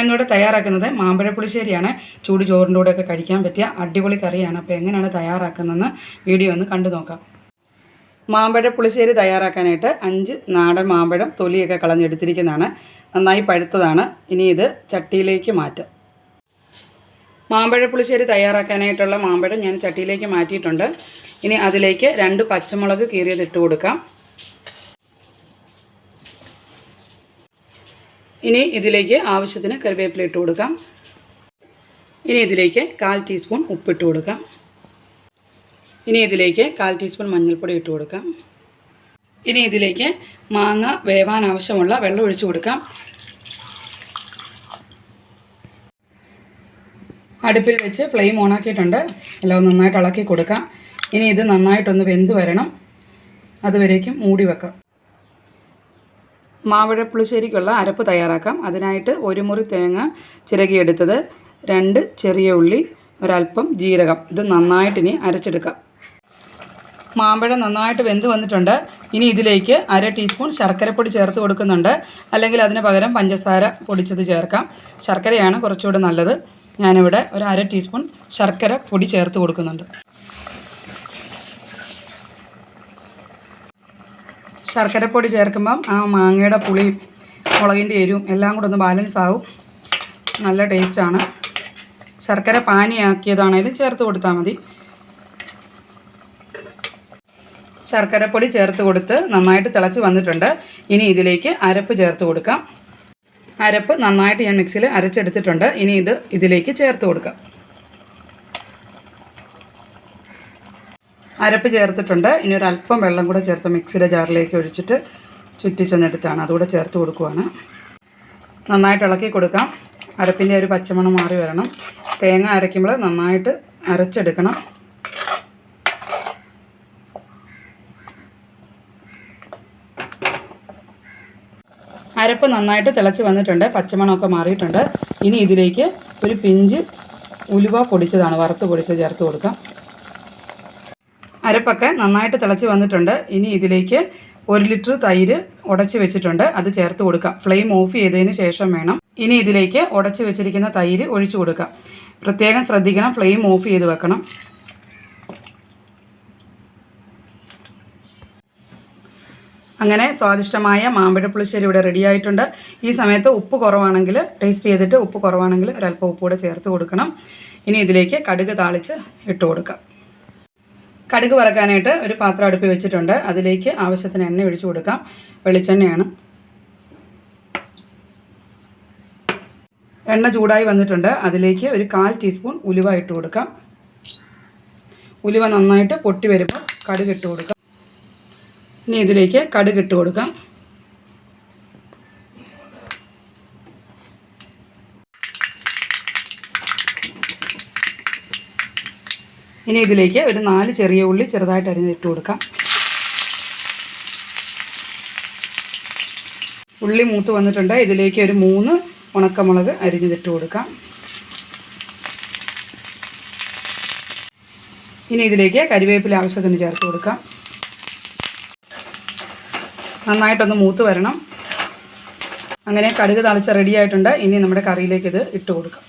ഞാനിവിടെ തയ്യാറാക്കുന്നത് മാമ്പഴ പുളിശ്ശേരിയാണ്. ചൂട് ചോറിൻ്റെ കൂടെയൊക്കെ കഴിക്കാൻ പറ്റിയ അടിപൊളി കറിയാണ്. അപ്പോൾ എങ്ങനെയാണ് തയ്യാറാക്കുന്നതെന്ന് വീഡിയോ ഒന്ന് കണ്ടു നോക്കാം. മാമ്പഴ പുളിശ്ശേരി തയ്യാറാക്കാനായിട്ട് 5 നാടൻ മാമ്പഴം തൊലിയൊക്കെ കളഞ്ഞെടുത്തിരിക്കുന്നതാണ്. നന്നായി പഴുത്തതാണ്. ഇനി ഇത് ചട്ടിയിലേക്ക് മാറ്റാം. മാമ്പഴ പുളിശ്ശേരി തയ്യാറാക്കാനായിട്ടുള്ള മാമ്പഴം ഞാൻ ചട്ടിയിലേക്ക് മാറ്റിയിട്ടുണ്ട്. ഇനി അതിലേക്ക് 2 പച്ചമുളക് കീറിയത് ഇട്ട് കൊടുക്കാം. ഇനി ഇതിലേക്ക് ആവശ്യത്തിന് കറിവേപ്പില ഇട്ട് കൊടുക്കാം. ഇനി ഇതിലേക്ക് 1/4 ടീസ്പൂൺ ഉപ്പിട്ട് കൊടുക്കാം. ഇനി ഇതിലേക്ക് 1/4 ടീസ്പൂൺ മഞ്ഞൾപ്പൊടി ഇട്ട് കൊടുക്കാം. ഇനി ഇതിലേക്ക് മാങ്ങ വേവാൻ ആവശ്യമുള്ള വെള്ളം ഒഴിച്ചു കൊടുക്കാം. അടുപ്പിൽ വെച്ച് ഫ്ലെയിം ഓണാക്കിയിട്ടുണ്ട്. എല്ലാം നന്നായിട്ട് ഇളക്കി കൊടുക്കാം. ഇനി ഇത് നന്നായിട്ടൊന്ന് വെന്ത് വരണം. അതുവരേക്കും മൂടി വെക്കാം. മാമ്പഴ പുളിശ്ശേരിക്കുള്ള അരപ്പ് തയ്യാറാക്കാം. അതിനായിട്ട് 1 മുറി തേങ്ങ ചിരകിയെടുത്തത്, 2 ചെറിയ ഉള്ളി, ഒരല്പം ജീരകം. ഇത് നന്നായിട്ടിനി അരച്ചെടുക്കാം. മാമ്പഴം നന്നായിട്ട് വെന്ത് വന്നിട്ടുണ്ട്. ഇനി ഇതിലേക്ക് 1/2 ടീസ്പൂൺ ശർക്കരപ്പൊടി ചേർത്ത് കൊടുക്കുന്നുണ്ട്. അല്ലെങ്കിൽ അതിന് പകരം പഞ്ചസാര പൊടിച്ചത് ചേർക്കാം. ശർക്കരയാണ് കുറച്ചുകൂടെ നല്ലത്. ഞാനിവിടെ 1/2 ടീസ്പൂൺ ശർക്കര പൊടി ചേർത്ത് കൊടുക്കുന്നുണ്ട്. ശർക്കരപ്പൊടി ചേർക്കുമ്പം ആ മാങ്ങയുടെ പുളിയും മുളകിൻ്റെ എരിവും എല്ലാം കൂടെ ഒന്ന് ബാലൻസ് ആവും. നല്ല ടേസ്റ്റാണ്. ശർക്കര പാനിയാക്കിയതാണേലും ചേർത്ത് കൊടുത്താൽ മതി. ശർക്കരപ്പൊടി ചേർത്ത് കൊടുത്ത് നന്നായിട്ട് തിളച്ച് വന്നിട്ടുണ്ട്. ഇനി ഇതിലേക്ക് അരപ്പ് ചേർത്ത് കൊടുക്കാം. അരപ്പ് നന്നായിട്ട് ഞാൻ മിക്സിയിൽ അരച്ചെടുത്തിട്ടുണ്ട്. ഇനി ഇതിലേക്ക് ചേർത്ത് കൊടുക്കാം. അരപ്പ് ചേർത്തിട്ടുണ്ട്. ഇനി ഒരല്പം വെള്ളം കൂടെ ചേർത്ത് മിക്സിയുടെ ജാറിലേക്ക് ഒഴിച്ചിട്ട് ചുറ്റിച്ചെന്നെടുത്താണ് അതുകൂടെ ചേർത്ത് കൊടുക്കുവാണ്. നന്നായിട്ട് ഇളക്കി കൊടുക്കാം. അരപ്പിൻ്റെ ഒരു പച്ചമണം മാറി വരണം. തേങ്ങ അരയ്ക്കുമ്പോൾ നന്നായിട്ട് അരച്ചെടുക്കണം. അരപ്പ് നന്നായിട്ട് തിളച്ച് വന്നിട്ടുണ്ട്. പച്ചമണമൊക്കെ മാറിയിട്ടുണ്ട്. ഇനി ഇതിലേക്ക് ഒരു പിഞ്ച് ഉലുവ പൊടിച്ചതാണ്, വറുത്ത് പൊടിച്ച് ചേർത്ത് കൊടുക്കാം. അരപ്പൊക്കെ നന്നായിട്ട് തിളച്ച് വന്നിട്ടുണ്ട്. ഇനി ഇതിലേക്ക് 1 ലിറ്റർ തൈര് ഉടച്ച് വെച്ചിട്ടുണ്ട്, അത് ചേർത്ത് കൊടുക്കാം. ഫ്ലെയിം ഓഫ് ചെയ്തതിന് ശേഷം വേണം. ഇനി ഇതിലേക്ക് ഉടച്ച് വെച്ചിരിക്കുന്ന തൈര് ഒഴിച്ചു കൊടുക്കാം. പ്രത്യേകം ശ്രദ്ധിക്കണം, ഫ്ലെയിം ഓഫ് ചെയ്ത് വെക്കണം. അങ്ങനെ സ്വാദിഷ്ടമായ മാമ്പഴ പുളിശ്ശേരി ഇവിടെ റെഡി ആയിട്ടുണ്ട്. ഈ സമയത്ത് ഉപ്പ് കുറവാണെങ്കിൽ ടേസ്റ്റ് ചെയ്തിട്ട് ഉപ്പ് കുറവാണെങ്കിൽ ഒരല്പം ഉപ്പ് കൂടെ ചേർത്ത് കൊടുക്കണം. ഇനി ഇതിലേക്ക് കടുക് താളിച്ച് ഇട്ട് കൊടുക്കാം. കടുക് വറക്കാനായിട്ട് ഒരു പാത്രം അടുപ്പിൽ വെച്ചിട്ടുണ്ട്. അതിലേക്ക് ആവശ്യത്തിന് എണ്ണ ഒഴിച്ചു കൊടുക്കാം. വെളിച്ചെണ്ണയാണ്. എണ്ണ ചൂടായി വന്നിട്ടുണ്ട്. അതിലേക്ക് ഒരു 1/4 ടീസ്പൂൺ ഉലുവ ഇട്ട് കൊടുക്കാം. ഉലുവ നന്നായിട്ട് പൊട്ടി വരുമ്പോൾ കടുക് ഇട്ട് കൊടുക്കാം. ഇനി ഇതിലേക്ക് കടുക് ഇട്ട് കൊടുക്കാം. ഇനി ഇതിലേക്ക് ഒരു 4 ചെറിയ ഉള്ളി ചെറുതായിട്ട് അരിഞ്ഞിട്ട് കൊടുക്കാം. ഉള്ളി മൂത്ത് വന്നിട്ടുണ്ട്. ഇതിലേക്ക് ഒരു 3 ഉണക്കമുളക് അരിഞ്ഞിട്ട് കൊടുക്കാം. ഇനി ഇതിലേക്ക് കരിവേപ്പില ആവശ്യത്തിന് ചേർത്ത് കൊടുക്കാം. നന്നായിട്ടൊന്ന് മൂത്ത് വരണം. അങ്ങനെ കടുക് താളിച്ച് റെഡി ആയിട്ടുണ്ട്. ഇനി നമ്മുടെ കറിയിലേക്ക് ഇത് ഇട്ട് കൊടുക്കാം.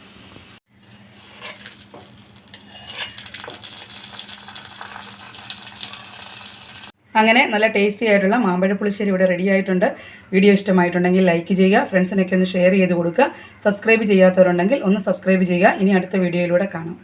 അങ്ങനെ നല്ല ടേസ്റ്റി ആയിട്ടുള്ള മാമ്പഴ പുളിശ്ശേരി ഇവിടെ റെഡി ആയിട്ടുണ്ട്. വീഡിയോ ഇഷ്ടമായിട്ടുണ്ടെങ്കിൽ ലൈക്ക് ചെയ്യുക, ഫ്രണ്ട്സിനൊക്കെ ഒന്ന് ഷെയർ ചെയ്ത് കൊടുക്കുക. സബ്സ്ക്രൈബ് ചെയ്യാത്തവരുണ്ടെങ്കിൽ ഒന്ന് സബ്സ്ക്രൈബ് ചെയ്യുക. ഇനി അടുത്ത വീഡിയോയിലൂടെ കാണാം.